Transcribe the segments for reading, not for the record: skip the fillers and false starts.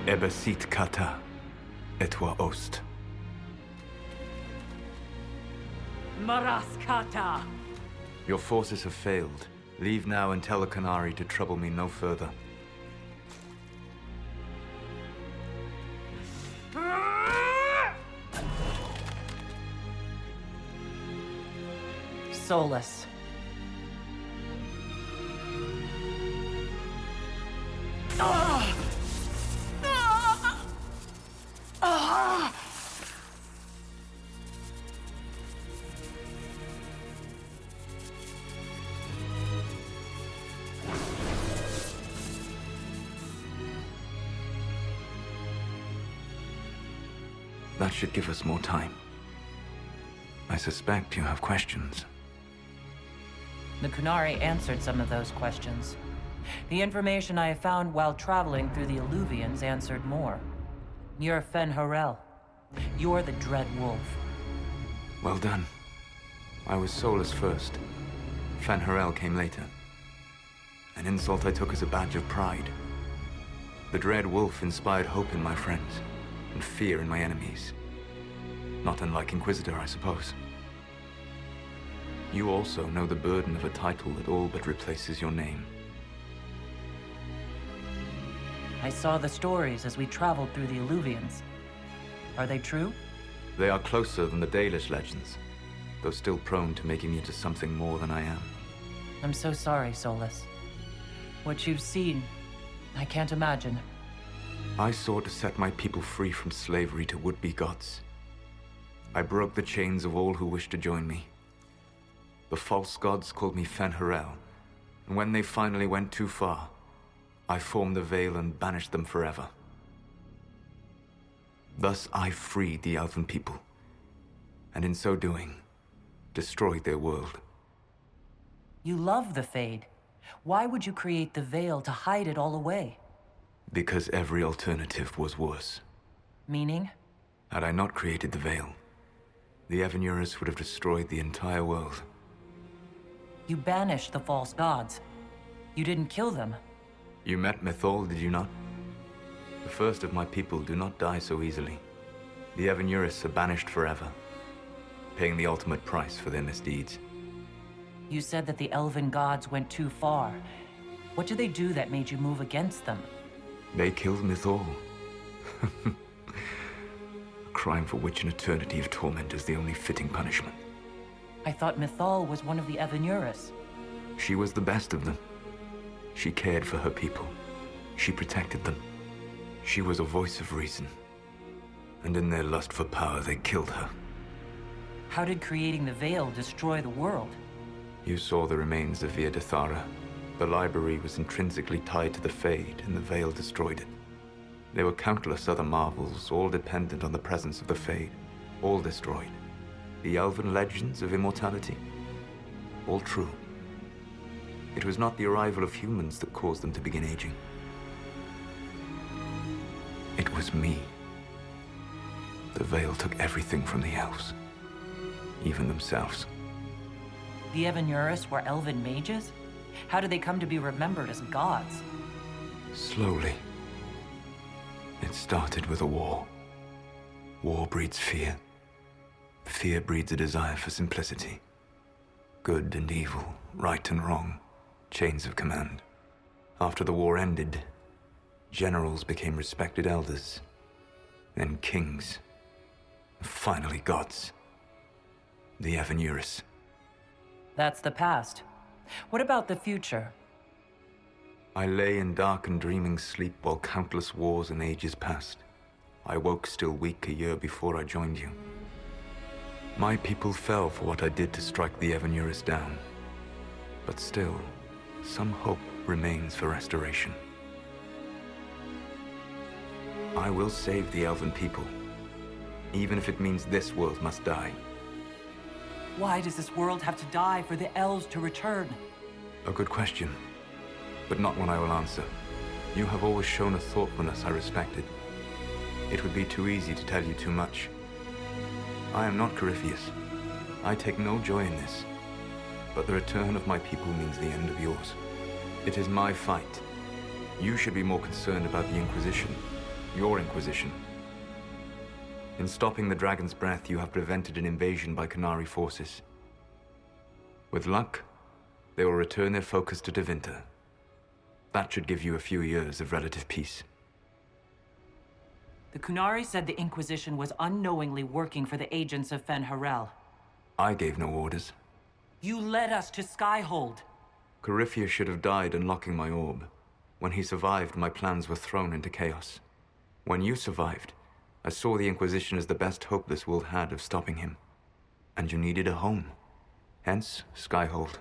Ebesit kata, etwa ost. Maraskata! Your forces have failed. Leave now and tell the Qunari to trouble me no further. Solas. That should give us more time. I suspect you have questions. The Qunari answered some of those questions. The information I have found while traveling through the Alluvians answered more. You're Fen-Harel. You're the Dread Wolf. Well done. I was Solas first. Fen-Harel came later. An insult I took as a badge of pride. The Dread Wolf inspired hope in my friends, and fear in my enemies. Not unlike Inquisitor, I suppose. You also know the burden of a title that all but replaces your name. I saw the stories as we traveled through the Alluvians. Are they true? They are closer than the Dalish legends, though still prone to making me into something more than I am. I'm so sorry, Solas. What you've seen, I can't imagine. I sought to set my people free from slavery to would-be gods. I broke the chains of all who wished to join me. The false gods called me Fen-Harel, and when they finally went too far, I formed the Veil and banished them forever. Thus I freed the Elven people, and in so doing, destroyed their world. You love the Fade. Why would you create the Veil to hide it all away? Because every alternative was worse. Meaning? Had I not created the Veil, the Evanurus would have destroyed the entire world. You banished the false gods. You didn't kill them. You met Mythal, did you not? The first of my people do not die so easily. The Evanurus are banished forever, paying the ultimate price for their misdeeds. You said that the elven gods went too far. What did they do that made you move against them? They killed Mythal. A crime for which an eternity of torment is the only fitting punishment. I thought Mythal was one of the Evanurus. She was the best of them. She cared for her people. She protected them. She was a voice of reason. And in their lust for power, they killed her. How did creating the Veil destroy the world? You saw the remains of Via Dethara. The library was intrinsically tied to the Fade, and the Veil destroyed it. There were countless other marvels, all dependent on the presence of the Fade, all destroyed. The elven legends of immortality, all true. It was not the arrival of humans that caused them to begin aging. It was me. The Veil took everything from the elves, even themselves. The Evanurus were elven mages? How did they come to be remembered as gods? Slowly. It started with a war. War breeds fear. Fear breeds a desire for simplicity. Good and evil, right and wrong, chains of command. After the war ended, generals became respected elders, then kings, and finally gods. The Evanurus. That's the past. What about the future? I lay in dark and dreaming sleep while countless wars and ages passed. I woke still weak a year before I joined you. My people fell for what I did to strike the Evanurus down. But still, some hope remains for restoration. I will save the Elven people, even if it means this world must die. Why does this world have to die for the elves to return? A good question, but not one I will answer. You have always shown a thoughtfulness I respected. It would be too easy to tell you too much. I am not Corypheus. I take no joy in this. But the return of my people means the end of yours. It is my fight. You should be more concerned about the Inquisition, your Inquisition. In stopping the Dragon's Breath, you have prevented an invasion by Qunari forces. With luck, they will return their focus to Tevinter. That should give you a few years of relative peace. The Qunari said the Inquisition was unknowingly working for the agents of Fen Harel. I gave no orders. You led us to Skyhold. Corypheus should have died unlocking my orb. When he survived, my plans were thrown into chaos. When you survived, I saw the Inquisition as the best hope this world had of stopping him. And you needed a home. Hence, Skyhold.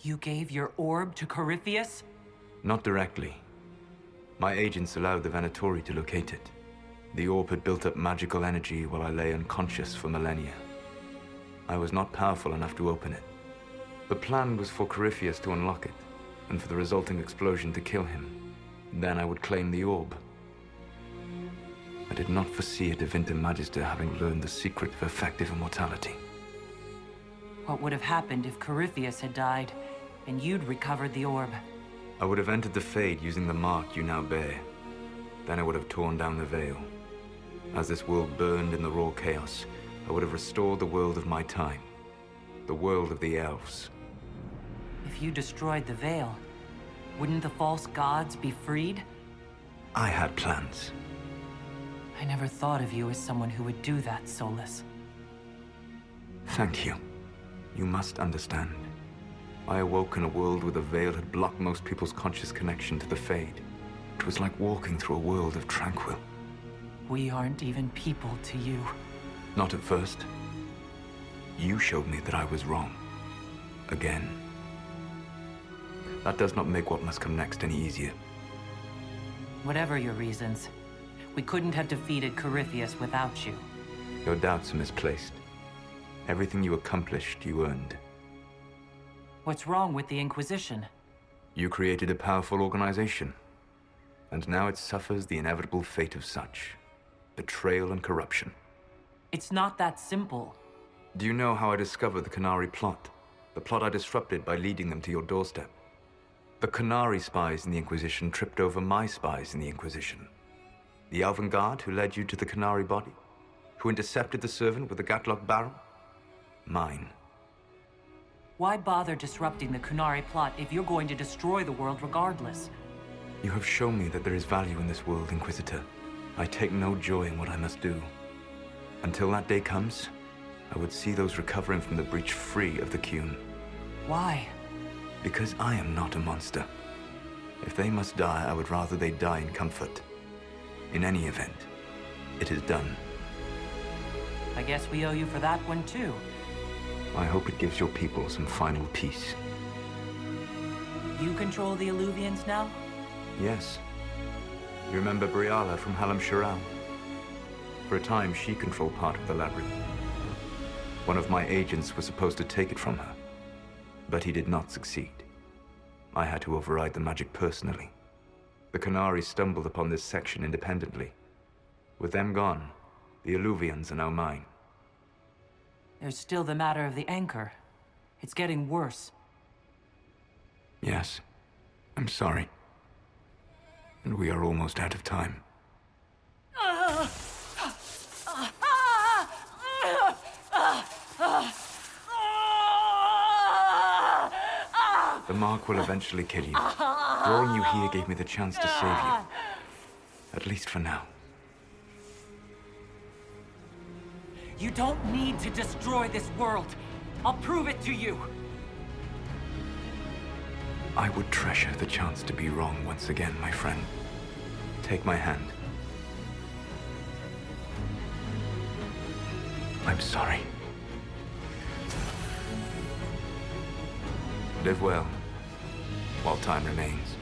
You gave your orb to Corypheus? Not directly. My agents allowed the Venatori to locate it. The orb had built up magical energy while I lay unconscious for millennia. I was not powerful enough to open it. The plan was for Corypheus to unlock it, and for the resulting explosion to kill him. Then I would claim the orb. I did not foresee a Tevinter Magister having learned the secret of effective immortality. What would have happened if Corypheus had died, and you'd recovered the orb? I would have entered the Fade using the mark you now bear. Then I would have torn down the veil. As this world burned in the raw chaos, I would have restored the world of my time. The world of the elves. If you destroyed the veil, wouldn't the false gods be freed? I had plans. I never thought of you as someone who would do that, Solas. Thank you. You must understand. I awoke in a world where the veil had blocked most people's conscious connection to the Fade. It was like walking through a world of tranquil. We aren't even people to you. Not at first. You showed me that I was wrong. Again. That does not make what must come next any easier. Whatever your reasons, we couldn't have defeated Corypheus without you. Your doubts are misplaced. Everything you accomplished, you earned. What's wrong with the Inquisition? You created a powerful organization, and now it suffers the inevitable fate of such. Betrayal and corruption. It's not that simple. Do you know how I discovered the Qunari plot? The plot I disrupted by leading them to your doorstep. The Qunari spies in the Inquisition tripped over my spies in the Inquisition. The Elven Guard who led you to the Qunari body? Who intercepted the servant with the Gatlock barrel? Mine. Why bother disrupting the Qunari plot if you're going to destroy the world regardless? You have shown me that there is value in this world, Inquisitor. I take no joy in what I must do. Until that day comes, I would see those recovering from the breach free of the Qun. Why? Because I am not a monster. If they must die, I would rather they die in comfort. In any event, it is done. I guess we owe you for that one too. I hope it gives your people some final peace. You control the Illuvians now? Yes. You remember Briala from Halam Shiral? For a time, she controlled part of the labyrinth. One of my agents was supposed to take it from her, but he did not succeed. I had to override the magic personally. The Qunari stumbled upon this section independently. With them gone, the Illuvians are now mine. There's still the matter of the anchor. It's getting worse. Yes, I'm sorry. And we are almost out of time. The mark will eventually kill you. Drawing you here gave me the chance to save you. At least for now. You don't need to destroy this world. I'll prove it to you. I would treasure the chance to be wrong once again, my friend. Take my hand. I'm sorry. Live well, while time remains.